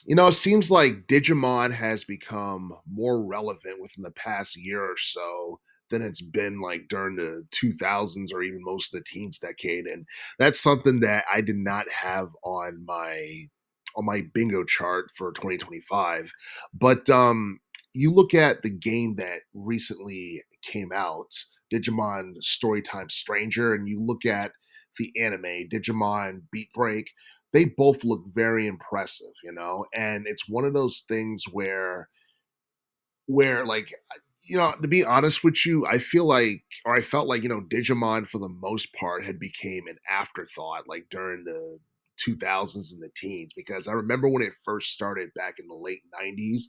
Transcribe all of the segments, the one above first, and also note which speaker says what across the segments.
Speaker 1: It seems like Digimon has become more relevant within the past year or so than it's been like during the 2000s or even most of the teens decade, and that's something that I did not have on my bingo chart for 2025. But you look at the game that recently came out, Digimon Storytime Stranger, and you look at the anime Digimon Beat Break. They both look very impressive, and it's one of those things where like to be honest with you, I feel like, or I felt like, Digimon for the most part had became an afterthought like during the 2000s and the teens, because I remember when it first started back in the late 90s.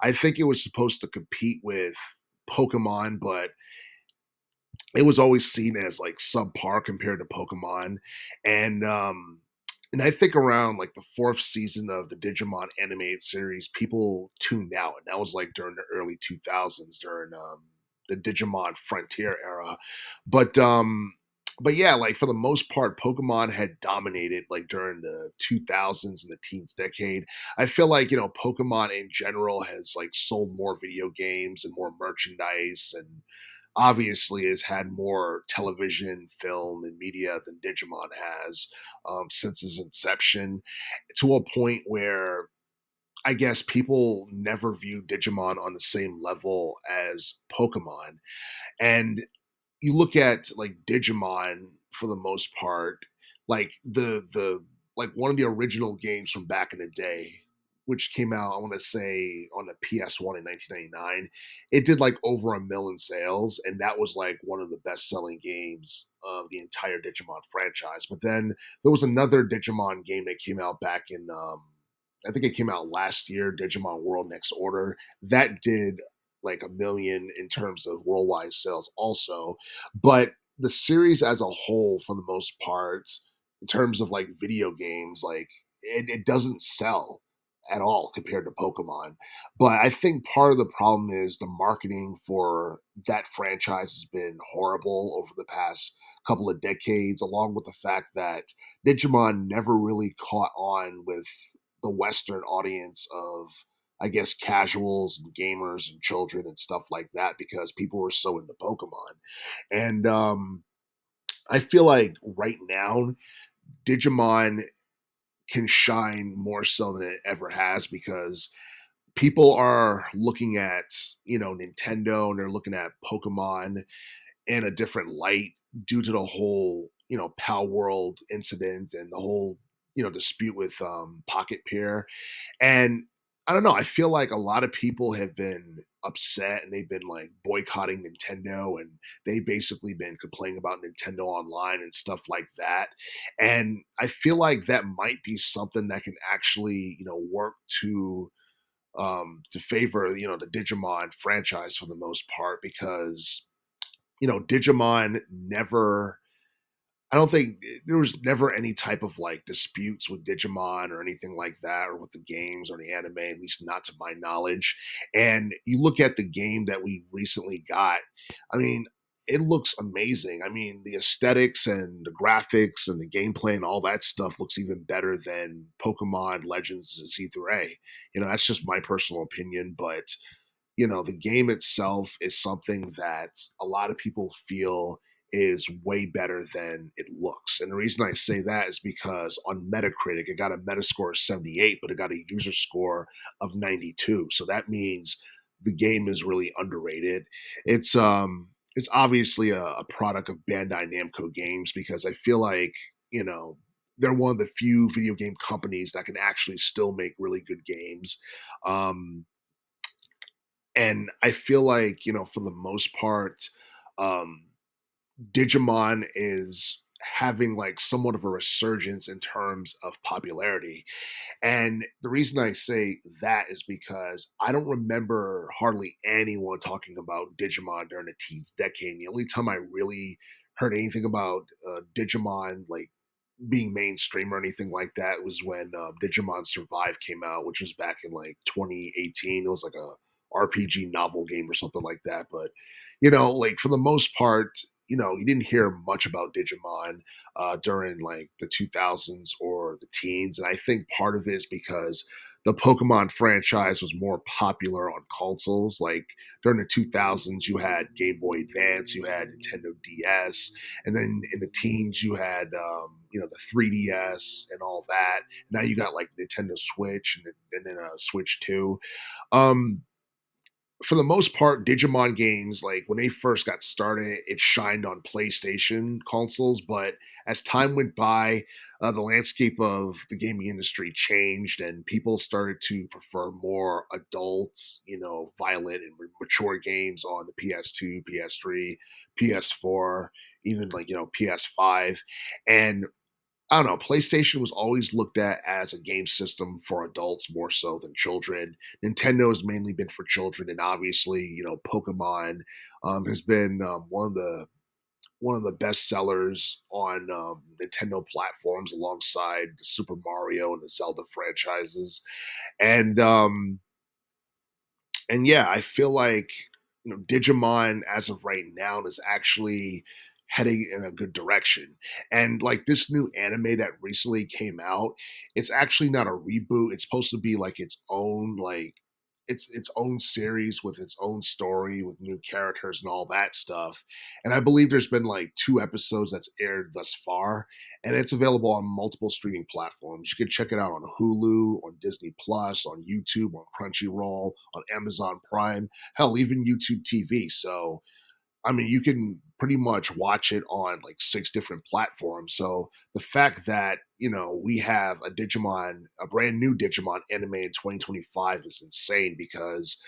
Speaker 1: I think it was supposed to compete with Pokemon, but it was always seen as like subpar compared to Pokemon. And I think around like the fourth season of the Digimon animated series, people tuned out. And that was like during the early 2000s, during the Digimon Frontier era. But but yeah, like for the most part, Pokemon had dominated like during the 2000s and the teens decade. I feel like, Pokemon in general has like sold more video games and more merchandise, and obviously has had more television, film, and media than Digimon has since its inception, to a point where I guess people never view Digimon on the same level as Pokemon. And you look at like Digimon for the most part, like the like one of the original games from back in the day, which came out, I want to say, on the PS1 in 1999. It did like over a million sales, and that was like one of the best selling games of the entire Digimon franchise. But then there was another Digimon game that came out back in I think it came out last year, Digimon World Next Order. That did like a million in terms of worldwide sales also. But the series as a whole, for the most part, in terms of like video games, like it doesn't sell at all compared to Pokemon. But I think part of the problem is the marketing for that franchise has been horrible over the past couple of decades, along with the fact that Digimon never really caught on with the Western audience of, I guess, casuals and gamers and children and stuff like that, because people were so into Pokemon. And I feel like right now, Digimon can shine more so than it ever has, because people are looking at, Nintendo, and they're looking at Pokemon in a different light due to the whole, Pal World incident and the whole, dispute with Pocket Pair. And I don't know, I feel like a lot of people have been upset, and they've been like boycotting Nintendo, and they basically been complaining about Nintendo Online and stuff like that. And I feel like that might be something that can actually, work to favor, the Digimon franchise for the most part, because, Digimon never, I don't think there was never any type of like disputes with Digimon or anything like that, or with the games or the anime, at least not to my knowledge. And you look at the game that we recently got, I mean, it looks amazing. I mean, the aesthetics and the graphics and the gameplay and all that stuff looks even better than Pokemon Legends Z through A. That's just my personal opinion, but the game itself is something that a lot of people feel is way better than it looks. And the reason I say that is because on Metacritic, it got a Metascore of 78, but it got a user score of 92. So that means the game is really underrated. It's obviously a product of Bandai Namco Games, because I feel like, you know, they're one of the few video game companies that can actually still make really good games. Um, and I feel like, for the most part, um, Digimon is having like somewhat of a resurgence in terms of popularity. And the reason I say that is because I don't remember hardly anyone talking about Digimon during the teens decade. And the only time I really heard anything about Digimon like being mainstream or anything like that was when Digimon Survive came out, which was back in like 2018. It was like a RPG novel game or something like that. But like for the most part, you didn't hear much about Digimon during like the 2000s or the teens, and I think part of it is because the Pokemon franchise was more popular on consoles. Like during the 2000s, you had Game Boy Advance, you had Nintendo DS, and then in the teens, you had the 3DS and all that. Now you got like Nintendo Switch and then Switch 2. Um, for the most part, Digimon games, like when they first got started, it shined on PlayStation consoles. But as time went by, the landscape of the gaming industry changed, and people started to prefer more adult, violent and mature games on the PS2, PS3, PS4, even like PS5. And I don't know. PlayStation was always looked at as a game system for adults more so than children. Nintendo has mainly been for children, and obviously, Pokemon has been one of the best sellers on Nintendo platforms, alongside the Super Mario and the Zelda franchises. And yeah, I feel like Digimon as of right now is actually heading in a good direction. And like this new anime that recently came out, it's actually not a reboot. It's supposed to be like its own its own series with its own story with new characters and all that stuff. And I believe there's been like 2 episodes that's aired thus far, and it's available on multiple streaming platforms. You can check it out on Hulu, on Disney Plus, on YouTube, on Crunchyroll, on Amazon Prime, hell, even YouTube TV. So, I mean, you can pretty much watch it on like 6 different platforms. So the fact that, we have a brand new Digimon anime in 2025 is insane because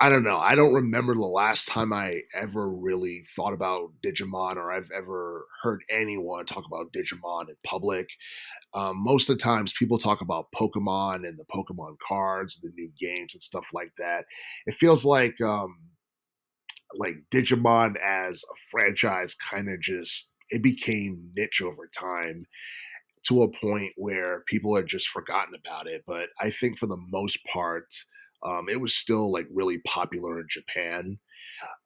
Speaker 1: I don't know. I don't remember the last time I ever really thought about Digimon, or I've ever heard anyone talk about Digimon in public. Most of the times, people talk about Pokemon and the Pokemon cards, and the new games and stuff like that. It feels like Digimon as a franchise kind of just it became niche over time to a point where people had just forgotten about it. But I think for the most part, it was still like really popular in Japan,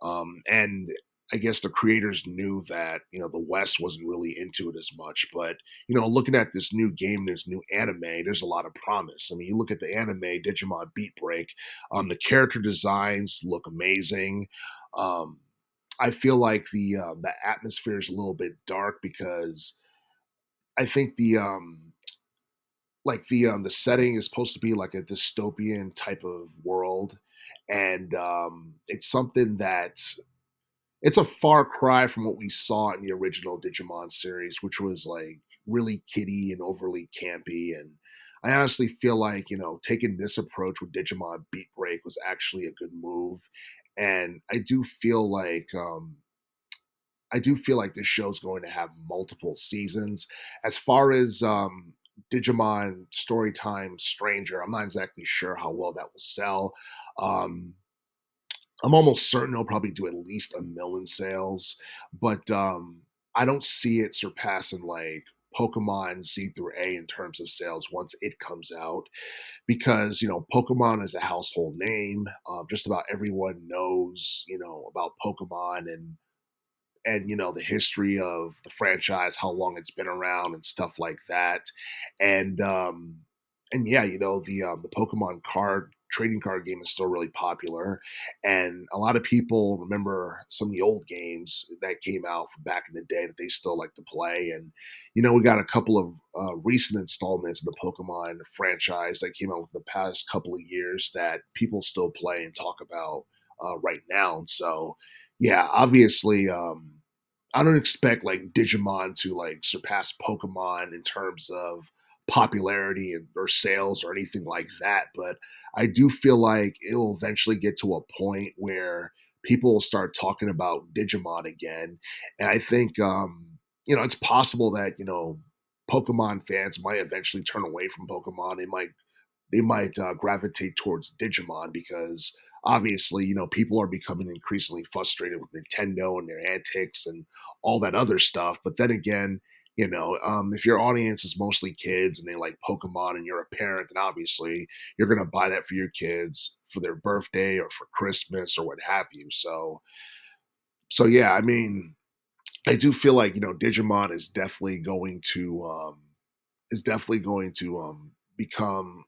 Speaker 1: and I guess the creators knew that the West wasn't really into it as much. But looking at this new game, this new anime, there's a lot of promise. I mean, you look at the anime Digimon Beat Break, the character designs look amazing. Um, I feel like the atmosphere is a little bit dark because I think the setting is supposed to be like a dystopian type of world, and it's something that it's a far cry from what we saw in the original Digimon series, which was like really kiddie and overly campy. And I honestly feel like, taking this approach with Digimon Beat Break was actually a good move. And I do feel like this show's going to have multiple seasons. As far as Digimon Storytime Stranger, I'm not exactly sure how well that will sell. Um, I'm almost certain they'll probably do at least 1 million sales, but I don't see it surpassing like Pokemon Z through A in terms of sales once it comes out, because Pokemon is a household name. Just about everyone knows about Pokemon, and the history of the franchise, how long it's been around and stuff like that. And yeah, the Pokemon card trading card game is still really popular, and a lot of people remember some of the old games that came out from back in the day that they still like to play. And we got a couple of recent installments of the Pokemon franchise that came out within the past couple of years that people still play and talk about right now. And so yeah, obviously, I don't expect like Digimon to like surpass Pokemon in terms of popularity or sales or anything like that, but I do feel like it will eventually get to a point where people will start talking about Digimon again. And I think it's possible that Pokemon fans might eventually turn away from Pokemon. They might gravitate towards Digimon because obviously, people are becoming increasingly frustrated with Nintendo and their antics and all that other stuff. But then again, if your audience is mostly kids and they like Pokemon and you're a parent, then obviously you're going to buy that for your kids for their birthday or for Christmas or what have you. So yeah, I mean, I do feel like Digimon is definitely going to become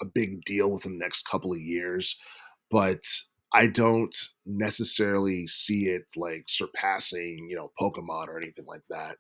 Speaker 1: a big deal within the next couple of years, but I don't necessarily see it like surpassing, Pokemon or anything like that.